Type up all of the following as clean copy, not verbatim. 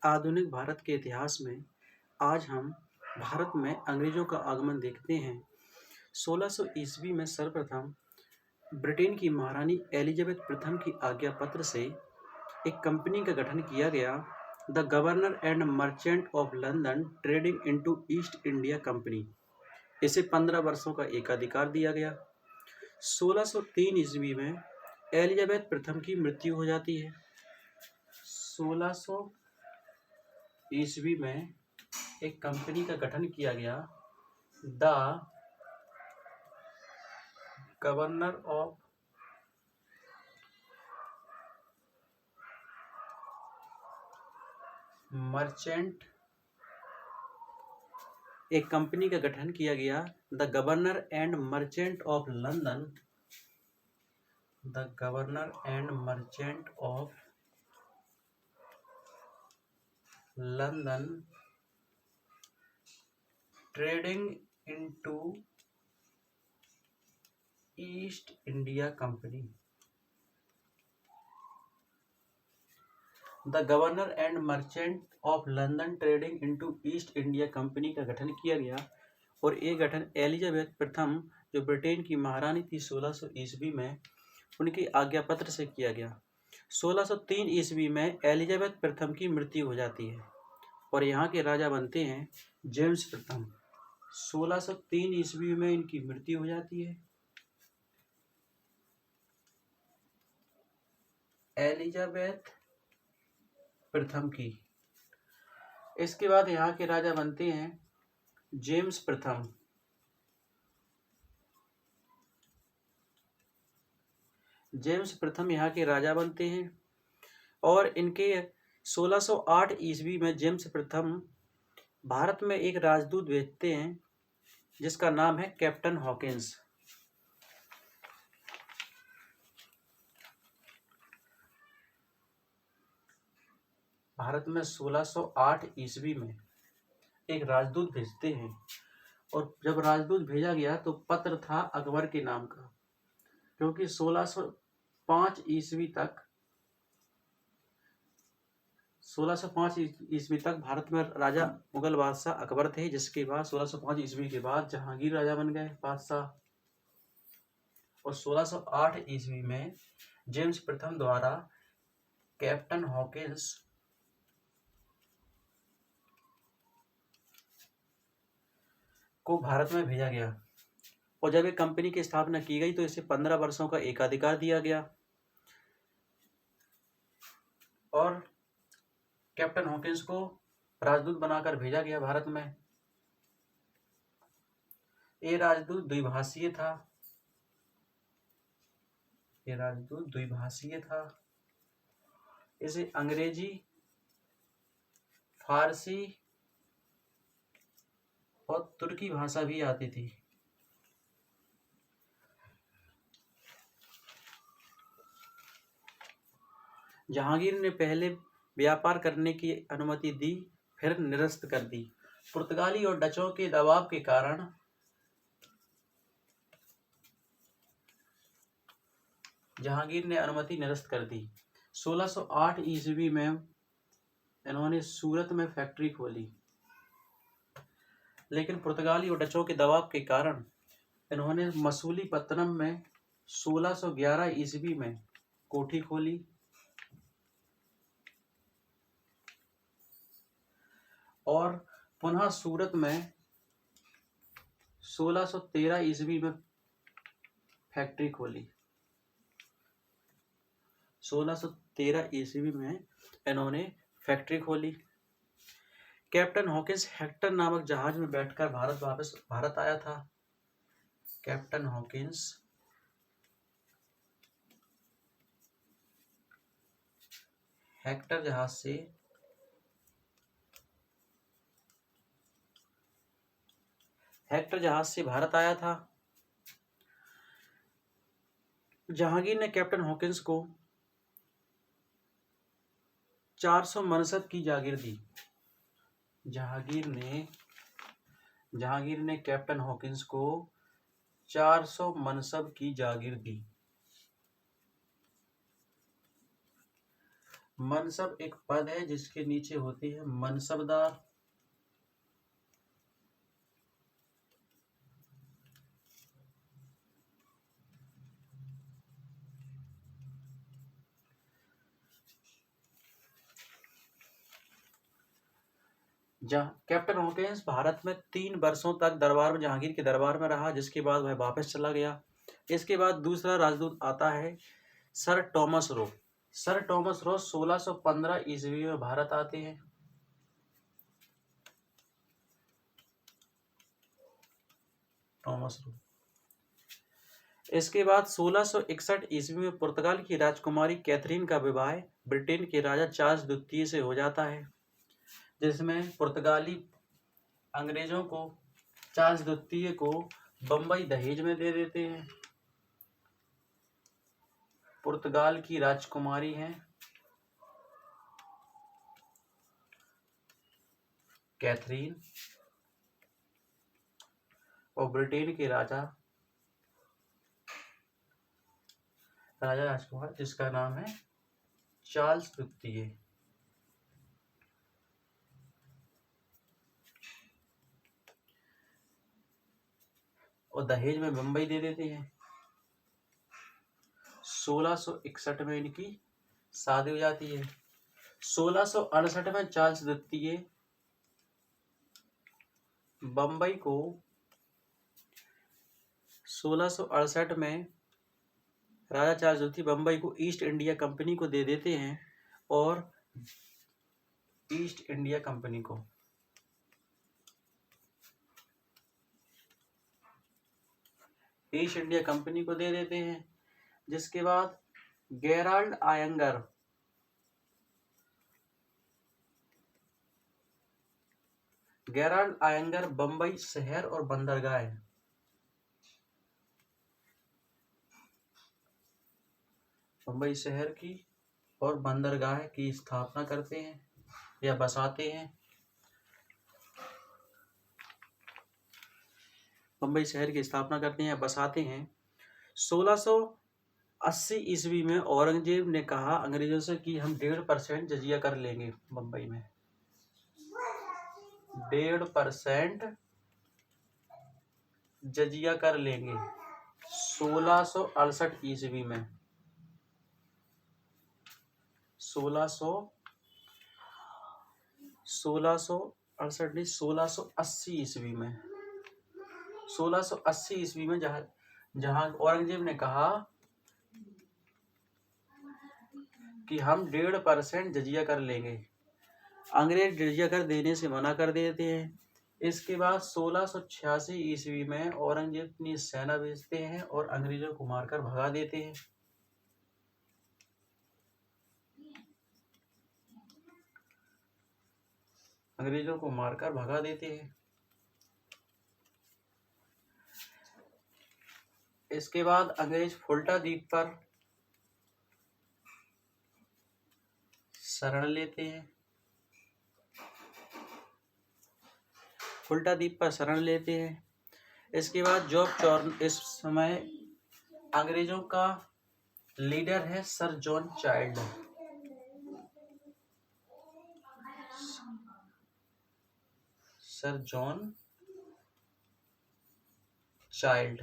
आधुनिक भारत के इतिहास में आज हम भारत में अंग्रेजों का आगमन देखते हैं। 1600 ईस्वी में सर्वप्रथम ब्रिटेन की महारानी एलिजाबेथ प्रथम की आज्ञा पत्र से एक कंपनी का गठन किया गया, the governor and merchant of London trading into east India company. इसे 15 वर्षों का एकाधिकार दिया गया। 1603 ईस्वी में एलिजाबेथ प्रथम की मृत्यु हो जाती है। 1600 ईस्वी में एक कंपनी का गठन किया गया, द गवर्नर ऑफ मर्चेंट एक कंपनी का गठन किया गया, the governor and merchant of London, the governor and merchant of London trading into east India company. The governor and merchant of London trading into east India company का गठन किया गया और ये गठन एलिजाबेथ प्रथम जो ब्रिटेन की महारानी थी 1600 ईस्वी में, उनकी आज्ञा पत्र से किया गया। 1603 ईस्वी में एलिजाबेथ प्रथम की मृत्यु हो जाती है और यहाँ के राजा बनते हैं जेम्स प्रथम। 1603 ईस्वी में इनकी मृत्यु हो जाती है। एलिजाबेथ प्रथम की। इसके बाद यहाँ के राजा बनते हैं जेम्स प्रथम। जेम्स प्रथम यहाँ के राजा बनते हैं और इनके 1608 ईस्वी में जेम्स प्रथम भारत में एक राजदूत भेजते हैं जिसका नाम है कैप्टन हॉकिंस। भारत में 1608 ईस्वी में एक राजदूत भेजते हैं और जब राजदूत भेजा गया तो पत्र था अकबर के नाम का, क्योंकि 1605 ईस्वी तक भारत में राजा मुगल बादशाह अकबर थे, जिसके बाद 1605 ईस्वी के बाद जहांगीर राजा बन गए बादशाह। और 1608 ईस्वी में जेम्स प्रथम द्वारा कैप्टन हॉकिंस को भारत में भेजा गया और जब एक कंपनी की स्थापना की गई तो इसे 15 वर्षों का एकाधिकार दिया गया और कैप्टन हॉकिंस को राजदूत बनाकर भेजा गया भारत में। ये राजदूत द्विभाषीय था। इसे अंग्रेजी, फारसी और तुर्की भाषा भी आती थी। जहांगीर ने पहले व्यापार करने की अनुमति दी, फिर निरस्त कर दी। पुर्तगाली और डचों के दबाव के कारण जहांगीर ने अनुमति निरस्त कर दी। 1608 ईस्वी में इन्होंने सूरत में फैक्ट्री खोली, लेकिन पुर्तगाली और डचों के दबाव के कारण इन्होंने मसूलीपट्टनम में 1611 ईस्वी में कोठी खोली और पुनः सूरत में 1613 ईस्वी में फैक्ट्री खोली। 1613 ईस्वी में इन्होंने फैक्ट्री खोली। कैप्टन हॉकिंस हेक्टर नामक जहाज में बैठकर भारत आया था। कैप्टन हॉकिंस हेक्टर जहाज से भारत आया था। जहांगीर ने कैप्टन हॉकिंस को 400 मनसब की जागीर दी। जहांगीर ने कैप्टन हॉकिंस को 400 मनसब की जागीर दी। मनसब एक पद है जिसके नीचे होती है मनसबदार। कैप्टन हॉकिंस भारत में 3 वर्षों तक दरबार में जहांगीर के दरबार में रहा, जिसके बाद वह वापस चला गया। इसके बाद दूसरा राजदूत आता है sir Thomas Roe. Sir Thomas Roe 1615 ईस्वी में भारत आते हैं। Thomas Roe. इसके बाद 1661 ईस्वी में पुर्तगाल की राजकुमारी कैथरीन का विवाह ब्रिटेन के राजा चार्ल्स द्वितीय से हो जाता है, जिसमें पुर्तगाली अंग्रेजों को चार्ल्स द्वितीय को बंबई दहेज में दे देते हैं। पुर्तगाल की राजकुमारी हैं कैथरीन और ब्रिटेन के राजा राजकुमार जिसका नाम है चार्ल्स द्वितीय। और दहेज में बंबई दे देते हैं। 1661 में इनकी शादी हो जाती है। 1668 में चार्ल्स द्वितीय बंबई को 1668 में राजा चार्ल्स द्वितीय बंबई को ईस्ट इंडिया कंपनी को दे देते हैं। और ईस्ट इंडिया कंपनी को दे देते हैं, जिसके बाद गेराल्ड आयंगर बंबई शहर और बंदरगाह बंबई शहर की और बंदरगाह की स्थापना करते हैं या बसाते हैं। बंबई शहर की स्थापना करते हैं या बसाते हैं। 1680 ईस्वी में औरंगजेब ने कहा अंग्रेजों से कि हम 1.5% जजिया कर लेंगे बंबई में। 1.5% जजिया कर लेंगे 1668 ईस्वी में। 1680 ईस्वी में 1680 ईस्वी में जहां औरंगजेब ने कहा कि हम 1.5% जजिया कर लेंगे। अंग्रेज जजिया कर देने से मना कर देते हैं। इसके बाद 1686 ईस्वी में औरंगजेब अपनी सेना भेजते हैं और अंग्रेजों को मारकर भगा देते हैं। इसके बाद अंग्रेज फुल्टा द्वीप पर शरण लेते हैं। इसके बाद इस समय अंग्रेजों का लीडर है सर जॉन चाइल्ड।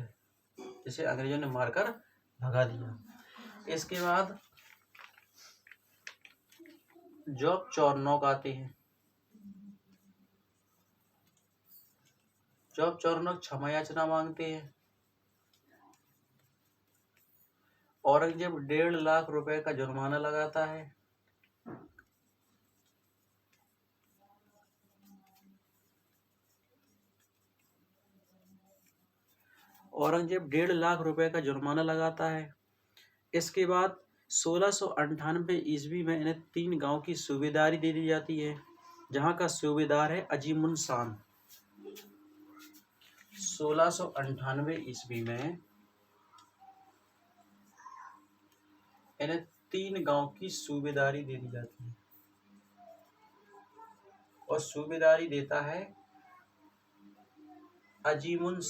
जिसे अंग्रेजों ने मारकर भगा दिया। इसके बाद जॉब चॉर्नोक आते हैं। जॉब चॉर्नोक क्षमा याचना मांगते हैं। औरंगजेब 1.5 लाख रुपए का जुर्माना लगाता है। इसके बाद 1698 ईस्वी में इन्हें 3 गांव की सूबेदारी दे दी जाती है, जहां का सूबेदार है अजीमुन शान। 1698 ईस्वी में इन्हें 3 गांव की सूबेदारी दे दी जाती है और सूबेदारी देता है अजीमुन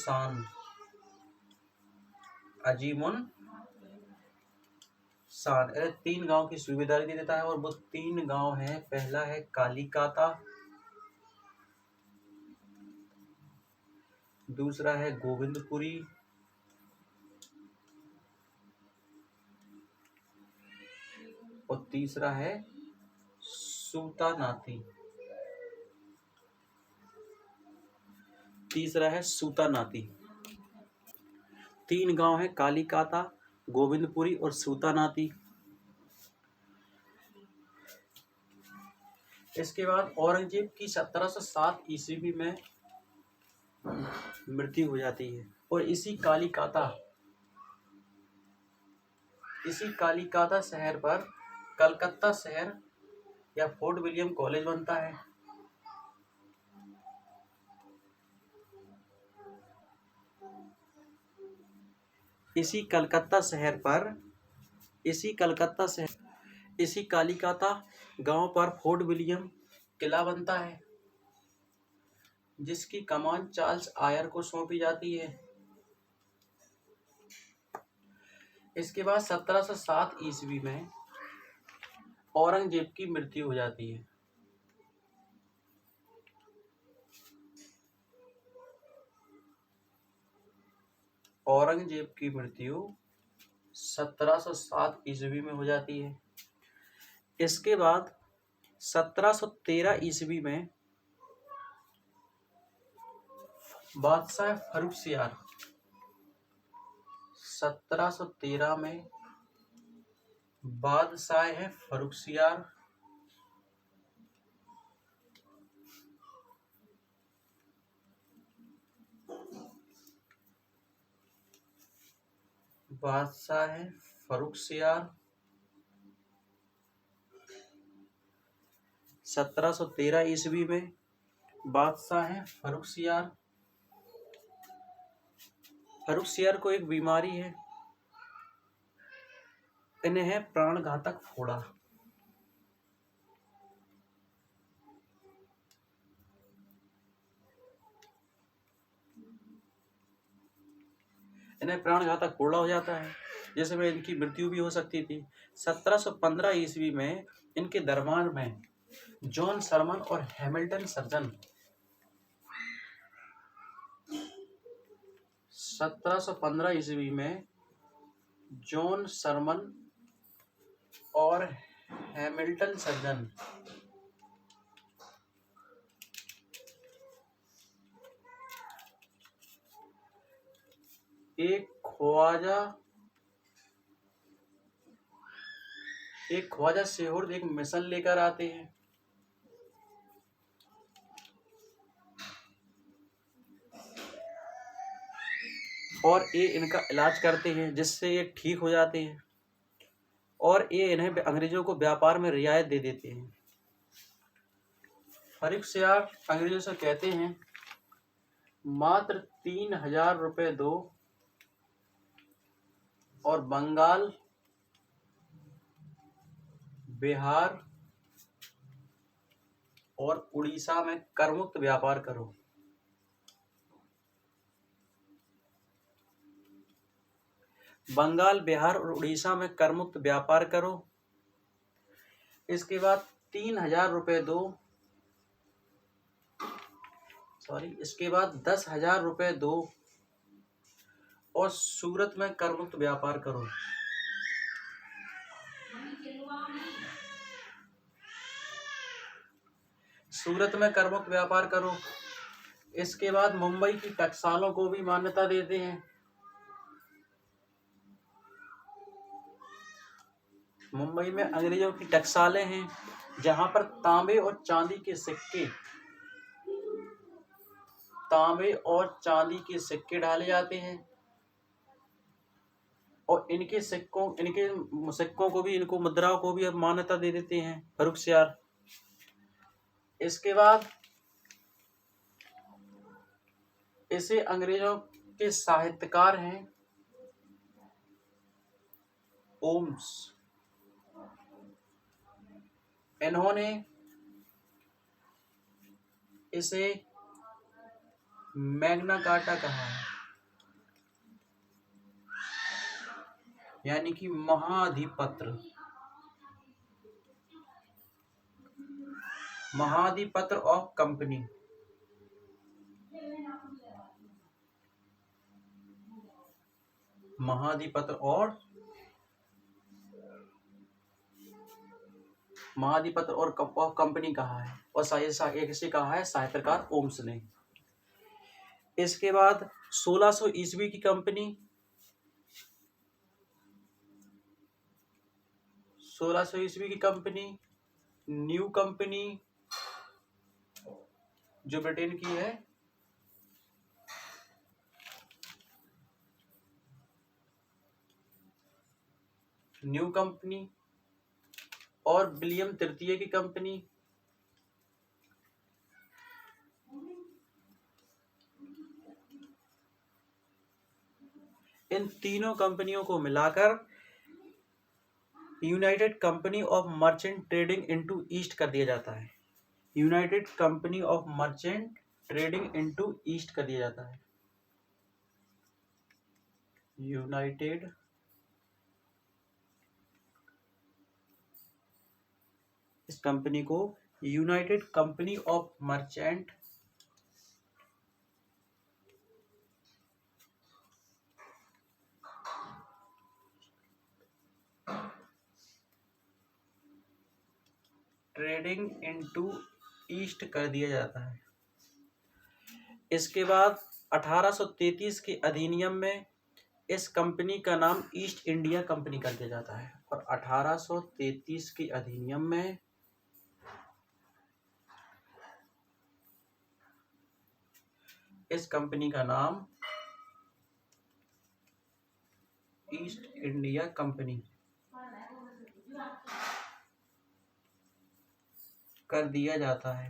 शान, अरे 3 गांव की सूबेदारी दे देता है और वो 3 गांव हैं। पहला है कालीकाता, दूसरा है गोविंदपुरी, और तीसरा है सूतानाती। तीसरा है सूतानाती। 3 गांव हैं, कालीकाता, गोविंदपुरी और सूतानाती। इसके बाद औरंगजेब की 1707 ईस्वी में मृत्यु हो जाती है और इसी कालीकाता शहर पर कलकत्ता शहर या फोर्ट विलियम कॉलेज बनता है। इसी कालीकाता गांव पर फोर्ट विलियम किला बनता है, जिसकी कमान चार्ल्स आयर को सौंपी जाती है। इसके बाद 1707 ईस्वी में औरंगजेब की मृत्यु हो जाती है। औरंगजेब की मृत्यु 1707 ईस्वी में हो जाती है। इसके बाद 1713 ईस्वी में बादशाह फर्रुखसियार 1713 में बादशाह है फर्रुखसियार बादशाह है फर्रुखसियार 1713 ईस्वी में बादशाह है फर्रुखसियार। फर्रुखसियार को एक बीमारी है, इन्हें है प्राणघातक फोड़ा। इन्हें प्राणघातक फोड़ा हो जाता है, जिसमें इनकी मृत्यु भी हो सकती थी। 1715 ईस्वी में इनके दरबार में जॉन सरमन और हैमिल्टन सर्जन 1715 ईस्वी में जॉन सरमन और हैमिल्टन सर्जन एक ख्वाजा सेहुर्द एक मिशन लेकर आते हैं और ये इनका इलाज करते हैं, जिससे ये ठीक हो जाते हैं और ये इन्हें अंग्रेजों को व्यापार में रियायत दे देते हैं। फर्रुखसियार अंग्रेजों से कहते हैं मात्र 3000 रुपए दो और बंगाल, बिहार और उड़ीसा में करमुक्त व्यापार करो। बंगाल, बिहार और उड़ीसा में करमुक्त व्यापार करो। इसके बाद 3000 रुपए दो, इसके बाद 10,000 रुपए दो और सूरत में करमुक्त व्यापार करो। सूरत में करमुक्त व्यापार करो। इसके बाद मुंबई की टकसालों को भी मान्यता देते हैं। मुंबई में अंग्रेजों की टकसालें हैं, जहां पर तांबे और चांदी के सिक्के डाले जाते हैं और इनके सिक्कों को भी, इनको मुद्राओं को भी अब मान्यता दे देते हैं फर्रुखसियार। इसके बाद इसे अंग्रेजों के साहित्यकार हैं ओम्स, इन्होंने इसे मैग्ना कार्टा कहा है। यानी कि महाधिपत्र। महाधिपत्र ऑफ कंपनी। महाधिपत्र और कंपनी कहा है, और इसे कहा है साहित्यकार ओम्स ने। इसके बाद 1600 ईस्वी की कंपनी, 1600 ईस्वी की कंपनी न्यू कंपनी जो ब्रिटेन की है, न्यू कंपनी, और विलियम तृतीय की कंपनी। इन तीनों कंपनियों को मिलाकर United company of merchant trading into east कर दिया जाता है। United company of merchant trading into east कर दिया जाता है। यूनाइटेड इस कंपनी को United company of merchant trading into east कर दिया जाता है। इसके बाद 1833 के अधिनियम में इस कंपनी का नाम ईस्ट इंडिया कंपनी कर दिया जाता है, और 1833 के अधिनियम में इस कंपनी का नाम ईस्ट इंडिया कंपनी कर दिया जाता है।